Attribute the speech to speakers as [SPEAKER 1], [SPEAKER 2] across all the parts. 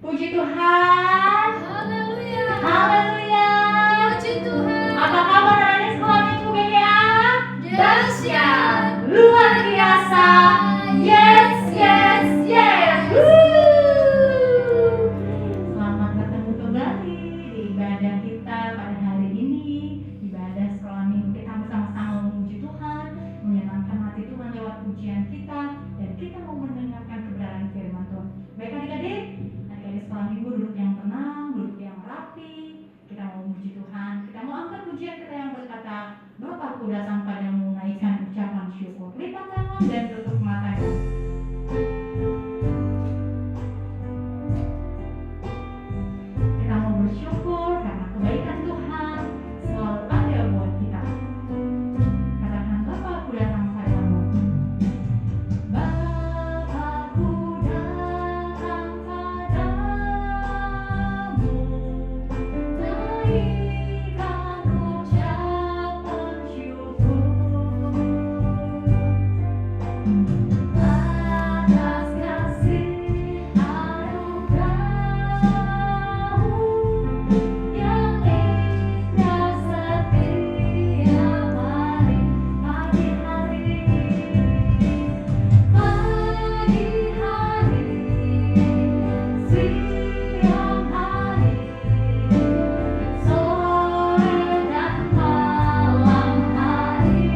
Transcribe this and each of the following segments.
[SPEAKER 1] Puji Tuhan.
[SPEAKER 2] Haleluya.
[SPEAKER 1] Haleluya.
[SPEAKER 2] Puji Tuhan.
[SPEAKER 1] Apa kabar adik sekolah minggu BGA?
[SPEAKER 2] Dahsyat.
[SPEAKER 1] Luar biasa. Yes, yes, yes. Selamat bertemu kembali di ibadah kita pada hari ini. Ibadah sekolah minggu kita bersama-sama memuji Tuhan, menyenangkan hati Tuhan lewat pujian kita, dan kita mau mendengarkan kebenaran firman Tuhan. Baik adik-adik, adik-adik sekolah minggu duduk yang tenang, duduk yang rapi. Kita mau memuji Tuhan, kita mau angkat pujian kita yang berkata, Bapakku datang padamu, naikkan ucapan syukur. Lipat tangan dan tutup matanya. Kita mau bersyukur karena kebaikan Tuhan selalu ada buat kita. Katakan, Bapakku datang padamu. Bapakku datang padamu, naikkan ucapan syukur atas kasih anugerah-Mu yang indah setiap hari. Pagi hari, siang hari, sore dan malam hari,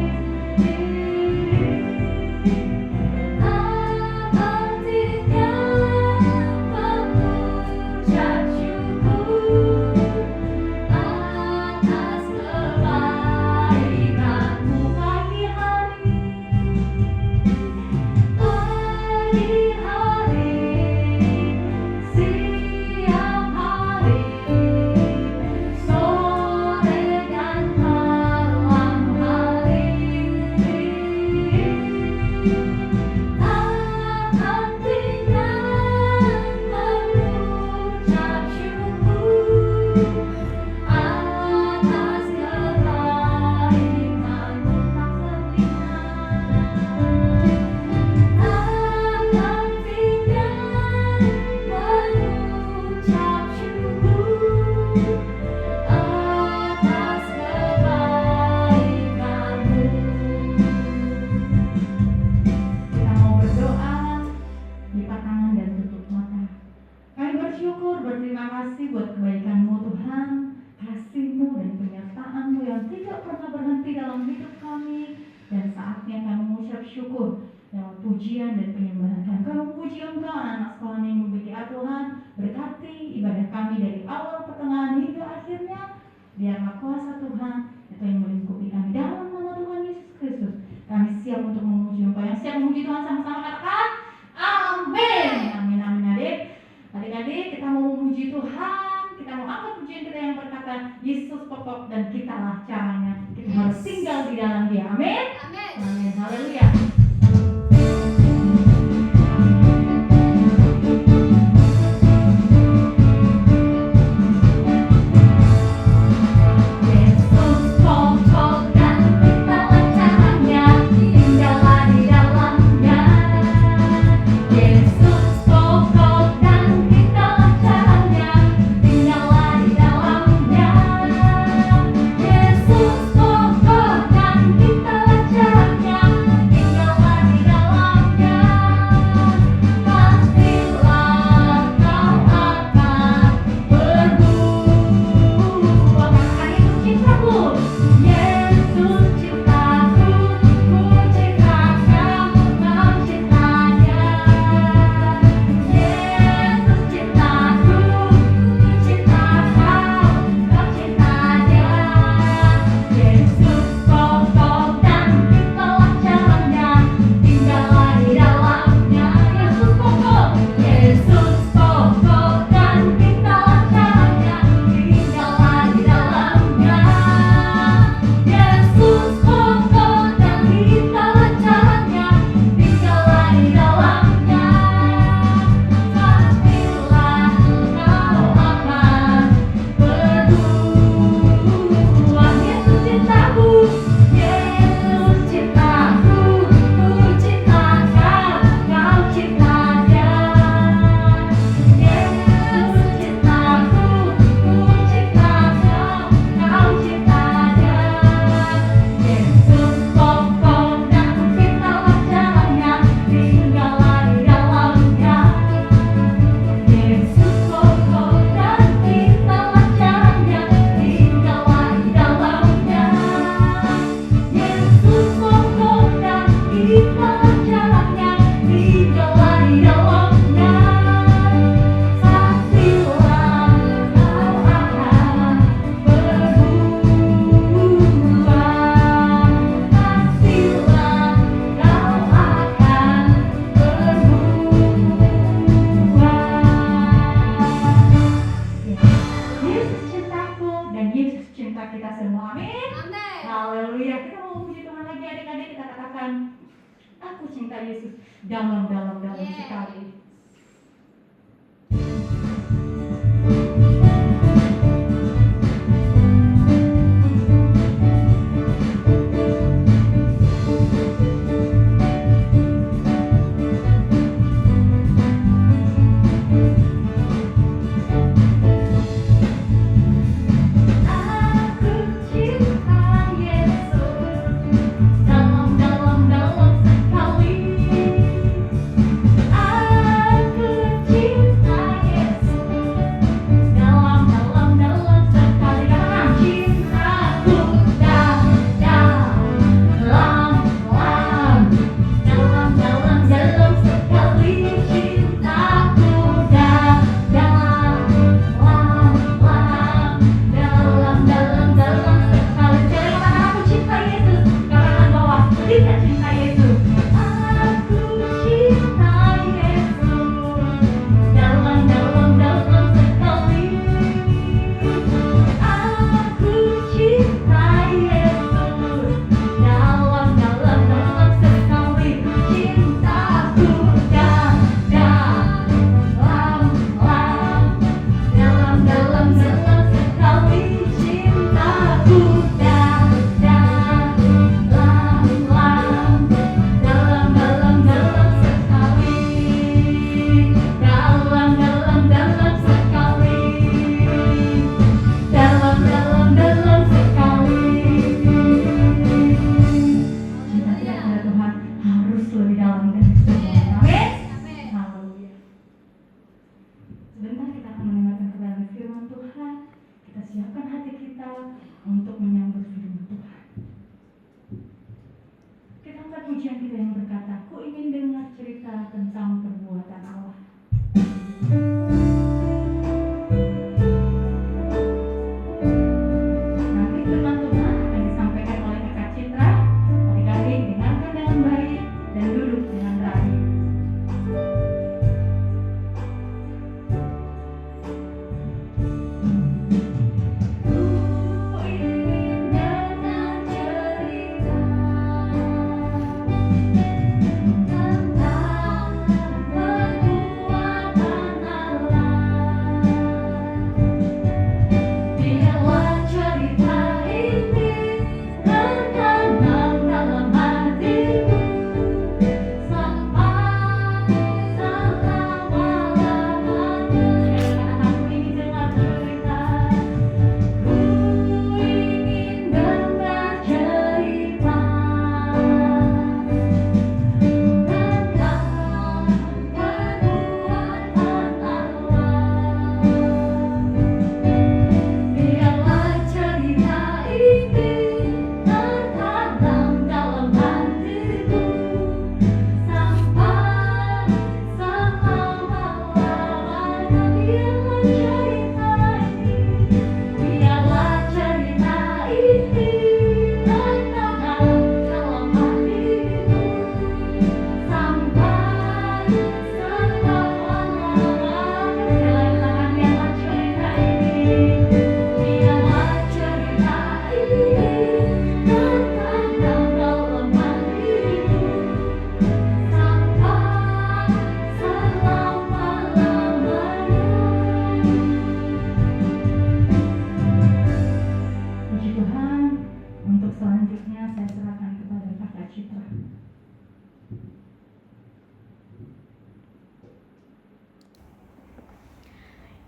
[SPEAKER 1] artinya mengucap syukur atas kebaikan-Mu. Pagi hari, siang hari, sore dan malam hari, artinya mengucap syukur atas kebaikan-Mu. Mengucap syukur atas kebaikan-Mu. Kita mau berdoa, lipat tangan dan tutup mata. Kami bersyukur, berterima kasih buat kebaikan-Mu Tuhan, kasih-Mu dan penyertaan-Mu yang tidak pernah berhenti dalam hidup kami. Dan saatnya kami mengucap syukur lewat pujian dan penyembahan. Kami memuji Engkau anak-anak sekolah minggu BGA Tuhan. Berkati ibadah kami dari awal, pertengahan hingga akhirnya. Biarlah kuasa Tuhan itu yang melingkupi kami dalam nama Tuhan Yesus Kristus. Kami siap untuk memuji Engkau. Yang siap memuji Tuhan sama-sama katakan amin. Amin, amin adik. Adik-adik, kita mau memuji Tuhan. Kita mau angkat pujian kita yang berkata Yesus pokok dan kitalah caranya. Kita harus tinggal di dalam Dia. Amin.
[SPEAKER 2] Amin.
[SPEAKER 1] Amin. Haleluya. Yesus pokok dan kitalah caranya, tinggallah di dalamnya. Yesus pokok dan kitalah caranya, tinggallah di dalamnya. Yesus pokok dan kitalah caranya, Haleluya. Kita mau puji Tuhan lagi adik-adik, kita katakan, aku cinta Yesus dalam sekali.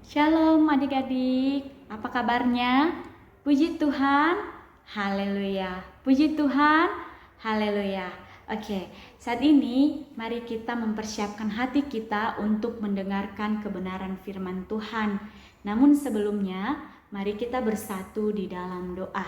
[SPEAKER 3] Shalom adik-adik, apa kabarnya? Puji Tuhan, haleluya. Puji Tuhan, haleluya. Oke, saat ini mari kita mempersiapkan hati kita untuk mendengarkan kebenaran firman Tuhan. Namun sebelumnya, mari kita bersatu di dalam doa.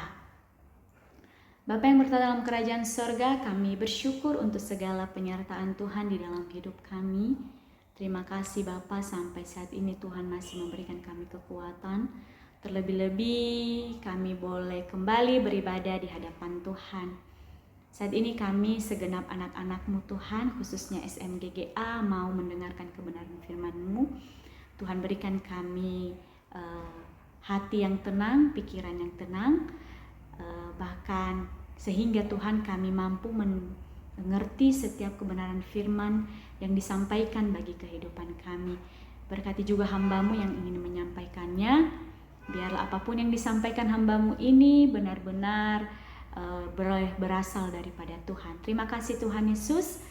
[SPEAKER 3] Bapa yang bertata dalam kerajaan sorga, kami bersyukur untuk segala penyertaan Tuhan di dalam hidup kami. Terima kasih Bapa, sampai saat ini Tuhan masih memberikan kami kekuatan. Terlebih-lebih kami boleh kembali beribadah di hadapan Tuhan. Saat ini kami segenap anak-anak-Mu Tuhan, khususnya SMGGA, mau mendengarkan kebenaran firman-Mu. Tuhan berikan kami hati yang tenang, pikiran yang tenang, bahkan sehingga Tuhan kami mampu mengerti setiap kebenaran firman yang disampaikan bagi kehidupan kami. Berkati juga hamba-Mu yang ingin menyampaikannya. Biarlah apapun yang disampaikan hamba-Mu ini benar-benar berasal daripada Tuhan. Terima kasih Tuhan Yesus.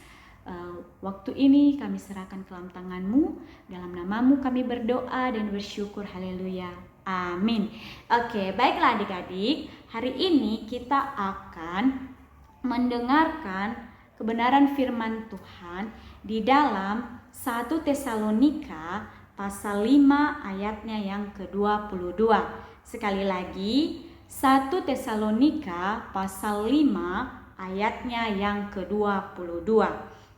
[SPEAKER 3] Waktu ini kami serahkan ke dalam tangan-Mu. Dalam nama-Mu kami berdoa dan bersyukur. Haleluya. Amin. Oke, baiklah adik-adik. Hari ini kita akan mendengarkan kebenaran firman Tuhan di dalam 1 Tesalonika pasal 5 ayatnya yang ke-22. Sekali lagi, 1 Tesalonika pasal 5 ayatnya yang ke-22.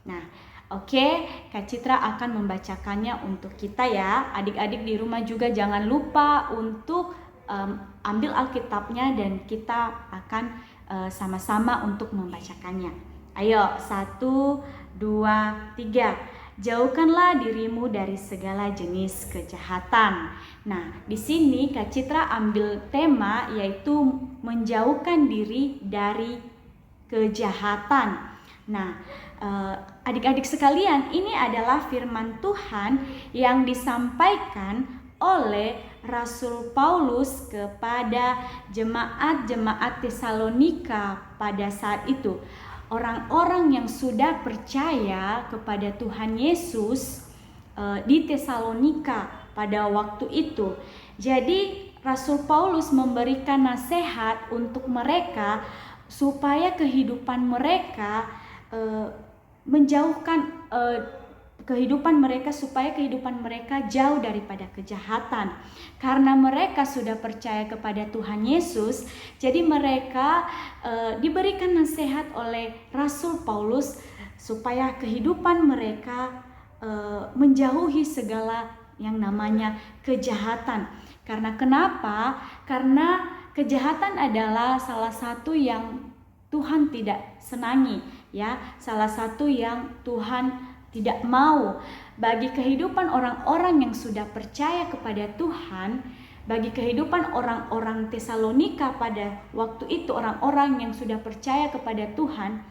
[SPEAKER 3] Nah, oke, Kak Citra akan membacakannya untuk kita ya. Adik-adik di rumah juga jangan lupa untuk ambil Alkitabnya dan kita akan sama-sama untuk membacakannya. Ayo, 1, 2, 3. Jauhkanlah dirimu dari segala jenis kejahatan. Nah, di sini Kak Citra ambil tema yaitu menjauhkan diri dari kejahatan. Nah, adik-adik sekalian, ini adalah firman Tuhan yang disampaikan oleh Rasul Paulus kepada jemaat-jemaat Tesalonika pada saat itu. Orang-orang yang sudah percaya kepada Tuhan Yesus di Tesalonika pada waktu itu. Jadi Rasul Paulus memberikan nasihat untuk mereka supaya kehidupan mereka menjauhkan supaya kehidupan mereka jauh daripada kejahatan. Karena mereka sudah percaya kepada Tuhan Yesus, jadi mereka diberikan nasihat oleh Rasul Paulus supaya kehidupan mereka menjauhi segala yang namanya kejahatan. Karena kenapa? Karena kejahatan adalah salah satu yang Tuhan tidak senangi, ya, salah satu yang Tuhan tidak mau. Bagi kehidupan orang-orang yang sudah percaya kepada Tuhan, bagi kehidupan orang-orang Tesalonika pada waktu itu, orang-orang yang sudah percaya kepada Tuhan,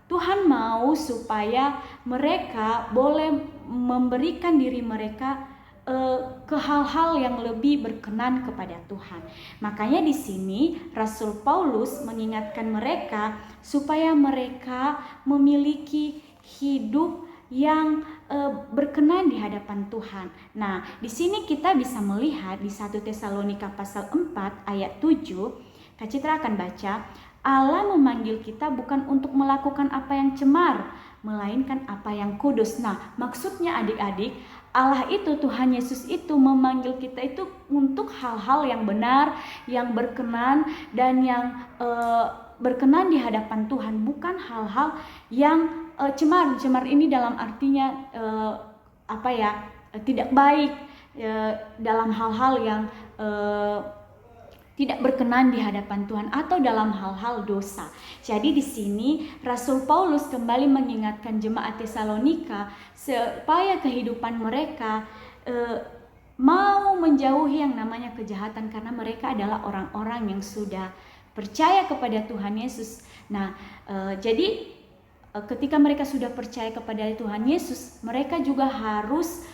[SPEAKER 3] Tuhan mau supaya mereka boleh memberikan diri mereka ke hal-hal yang lebih berkenan kepada Tuhan. Makanya di sini Rasul Paulus mengingatkan mereka supaya mereka memiliki hidup yang berkenan di hadapan Tuhan. Nah, di sini kita bisa melihat di 1 Tesalonika pasal 4 ayat 7, Kak Citra akan baca, Allah memanggil kita bukan untuk melakukan apa yang cemar, melainkan apa yang kudus. Nah, maksudnya adik-adik, Allah itu, Tuhan Yesus itu memanggil kita itu untuk hal-hal yang benar, yang berkenan, dan yang berkenan di hadapan Tuhan, bukan hal-hal yang cemar. Cemar ini dalam artinya tidak baik, dalam hal-hal yang tidak berkenan di hadapan Tuhan atau dalam hal-hal dosa. Jadi di sini Rasul Paulus kembali mengingatkan jemaat Tesalonika supaya kehidupan mereka mau menjauhi yang namanya kejahatan, karena mereka adalah orang-orang yang sudah percaya kepada Tuhan Yesus. Nah, jadi ketika mereka sudah percaya kepada Tuhan Yesus, mereka juga harus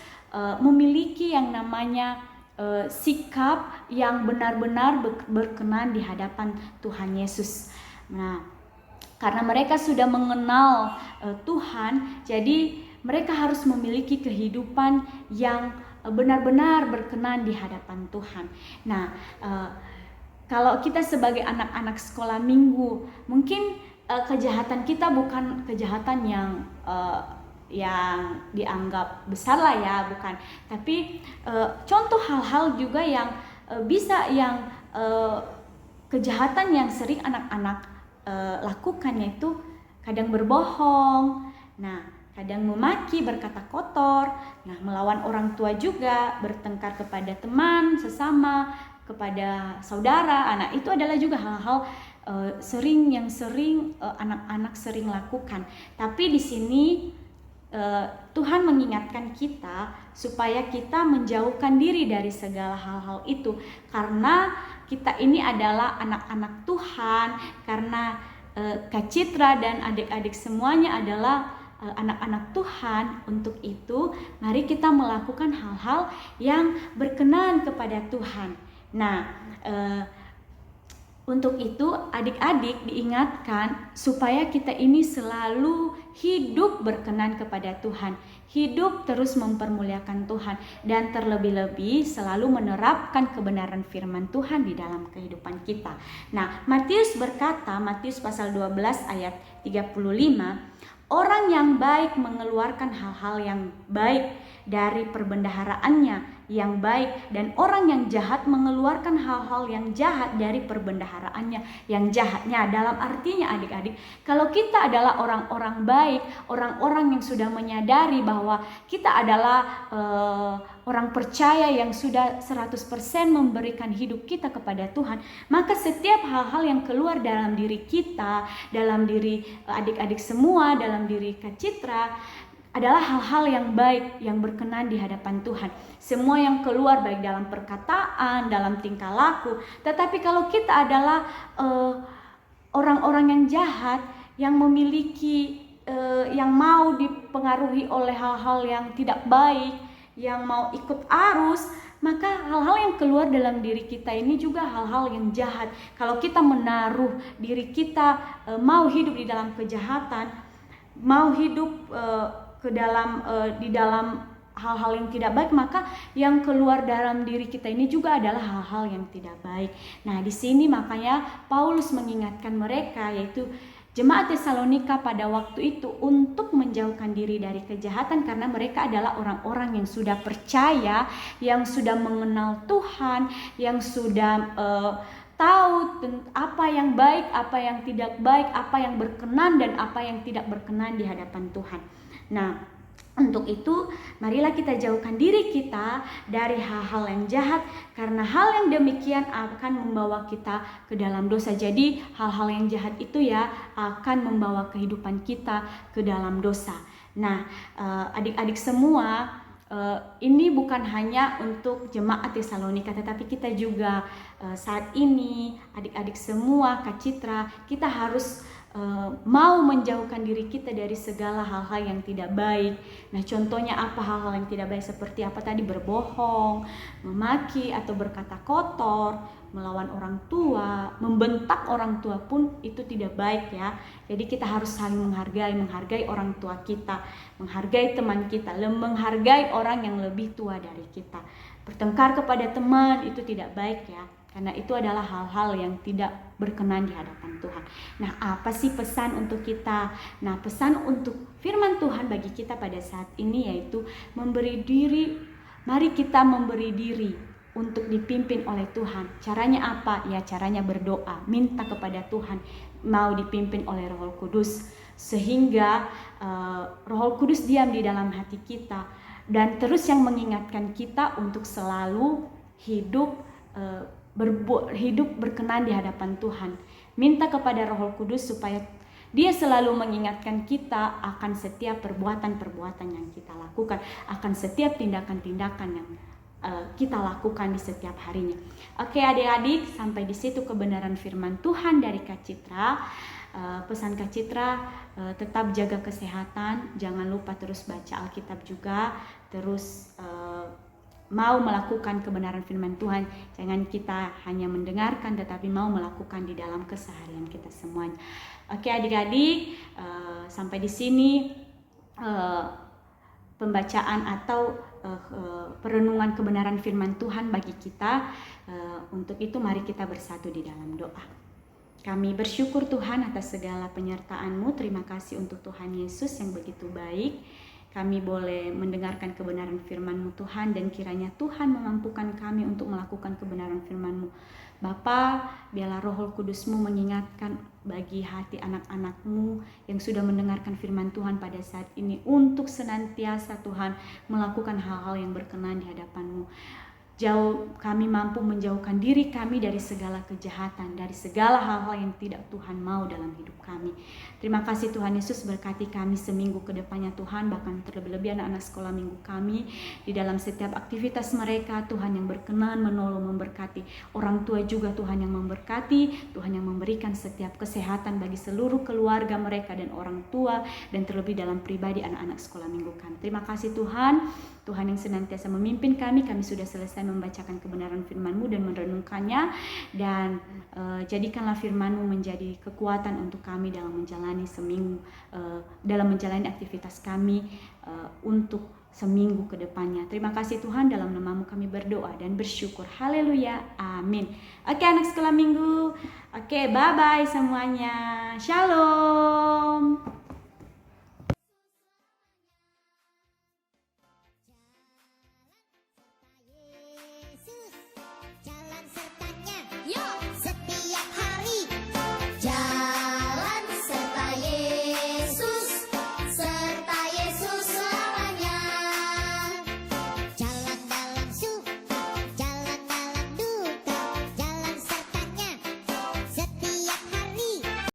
[SPEAKER 3] memiliki yang namanya sikap yang benar-benar berkenan di hadapan Tuhan Yesus. Nah, karena mereka sudah mengenal Tuhan, jadi mereka harus memiliki kehidupan yang benar-benar berkenan di hadapan Tuhan. Nah, kalau kita sebagai anak-anak sekolah minggu, mungkin kejahatan kita bukan kejahatan yang dianggap besar lah ya, bukan. Tapi contoh hal-hal juga yang bisa yang kejahatan yang sering anak-anak lakukan, yaitu kadang berbohong, nah kadang memaki, berkata kotor, nah melawan orang tua juga, bertengkar kepada teman sesama, kepada saudara. Nah, itu adalah juga hal-hal sering anak-anak sering lakukan. Tapi di sini Tuhan mengingatkan kita supaya kita menjauhkan diri dari segala hal-hal itu, karena kita ini adalah anak-anak Tuhan, karena Kak Citra dan adik-adik semuanya adalah anak-anak Tuhan. Untuk itu mari kita melakukan hal-hal yang berkenan kepada Tuhan. Nah, untuk itu adik-adik diingatkan supaya kita ini selalu hidup berkenan kepada Tuhan, hidup terus mempermuliakan Tuhan, dan terlebih-lebih selalu menerapkan kebenaran firman Tuhan di dalam kehidupan kita. Nah, Matius berkata, Matius pasal 12 ayat 35, orang yang baik mengeluarkan hal-hal yang baik dari perbendaharaannya yang baik, dan orang yang jahat mengeluarkan hal-hal yang jahat dari perbendaharaannya yang jahatnya. Dalam artinya adik-adik, kalau kita adalah orang-orang baik, orang-orang yang sudah menyadari bahwa kita adalah orang percaya yang sudah 100% memberikan hidup kita kepada Tuhan, maka setiap hal-hal yang keluar dalam diri kita, dalam diri adik-adik semua, dalam diri Kak Citra, adalah hal-hal yang baik, yang berkenan di hadapan Tuhan. Semua yang keluar baik dalam perkataan, dalam tingkah laku. Tetapi kalau kita adalah orang-orang yang jahat, yang memiliki, yang mau dipengaruhi oleh hal-hal yang tidak baik, yang mau ikut arus, maka hal-hal yang keluar dalam diri kita ini juga hal-hal yang jahat. Kalau kita menaruh diri kita mau hidup di dalam kejahatan, mau hidup di dalam hal-hal yang tidak baik, maka yang keluar dalam diri kita ini juga adalah hal-hal yang tidak baik. Nah, di sini makanya Paulus mengingatkan mereka, yaitu jemaat Tesalonika pada waktu itu, untuk menjauhkan diri dari kejahatan, karena mereka adalah orang-orang yang sudah percaya, yang sudah mengenal Tuhan, yang sudah tahu apa yang baik, apa yang tidak baik, apa yang berkenan dan apa yang tidak berkenan di hadapan Tuhan. Nah, untuk itu marilah kita jauhkan diri kita dari hal-hal yang jahat, karena hal yang demikian akan membawa kita ke dalam dosa. Jadi hal-hal yang jahat itu ya akan membawa kehidupan kita ke dalam dosa. Nah, adik-adik semua, ini bukan hanya untuk jemaat Tesalonika, tetapi kita juga saat ini, adik-adik semua, Kak Citra, kita harus mau menjauhkan diri kita dari segala hal-hal yang tidak baik. Nah, contohnya apa hal-hal yang tidak baik? Seperti apa tadi? Berbohong, memaki atau berkata kotor, melawan orang tua, membentak orang tua pun itu tidak baik ya. Jadi kita harus saling menghargai orang tua kita, menghargai teman kita, menghargai orang yang lebih tua dari kita. Bertengkar kepada teman itu tidak baik ya, karena itu adalah hal-hal yang tidak berkenan di hadapan Tuhan. Nah, apa sih pesan untuk kita? Nah, pesan untuk firman Tuhan bagi kita pada saat ini yaitu memberi diri. Mari kita memberi diri untuk dipimpin oleh Tuhan. Caranya apa? Ya, caranya berdoa, minta kepada Tuhan, mau dipimpin oleh Roh Kudus, sehingga Roh Kudus diam di dalam hati kita dan terus yang mengingatkan kita untuk selalu hidup berkenan di hadapan Tuhan. Minta kepada Roh Kudus supaya Dia selalu mengingatkan kita akan setiap perbuatan-perbuatan yang kita lakukan, akan setiap tindakan-tindakan yang kita lakukan di setiap harinya. Oke adik-adik, sampai di situ kebenaran firman Tuhan dari Kak Citra. Pesan Kak Citra, tetap jaga kesehatan, jangan lupa terus baca Alkitab juga, terus mau melakukan kebenaran firman Tuhan. Jangan kita hanya mendengarkan tetapi mau melakukan di dalam keseharian kita semuanya. Oke adik-adik, sampai di sini pembacaan atau perenungan kebenaran firman Tuhan bagi kita. Untuk itu mari kita bersatu di dalam doa. Kami bersyukur Tuhan atas segala penyertaan-Mu. Terima kasih untuk Tuhan Yesus yang begitu baik. Kami boleh mendengarkan kebenaran firman-Mu Tuhan, dan kiranya Tuhan memampukan kami untuk melakukan kebenaran firman-Mu. Bapa, biarlah Roh Kudus-Mu mengingatkan bagi hati anak-anak-Mu yang sudah mendengarkan firman Tuhan pada saat ini untuk senantiasa Tuhan melakukan hal-hal yang berkenan di hadapan-Mu. kami mampu menjauhkan diri kami dari segala kejahatan, dari segala hal-hal yang tidak Tuhan mau dalam hidup kami. Terima kasih Tuhan Yesus, berkati kami seminggu ke depannya Tuhan, bahkan terlebih-lebih anak-anak sekolah minggu kami, di dalam setiap aktivitas mereka Tuhan yang berkenan menolong, memberkati. Orang tua juga Tuhan yang memberkati, Tuhan yang memberikan setiap kesehatan bagi seluruh keluarga mereka dan orang tua, dan terlebih dalam pribadi anak-anak sekolah minggu kami. Terima kasih Tuhan, Tuhan yang senantiasa memimpin kami sudah selesai membacakan kebenaran firman-Mu dan merenungkannya, dan jadikanlah firman-Mu menjadi kekuatan untuk kami dalam menjalani seminggu, dalam menjalani aktivitas kami untuk seminggu ke depannya. Terima kasih Tuhan, dalam nama-Mu kami berdoa dan bersyukur. Haleluya, amin. Oke anak sekolah minggu, oke bye-bye semuanya, shalom.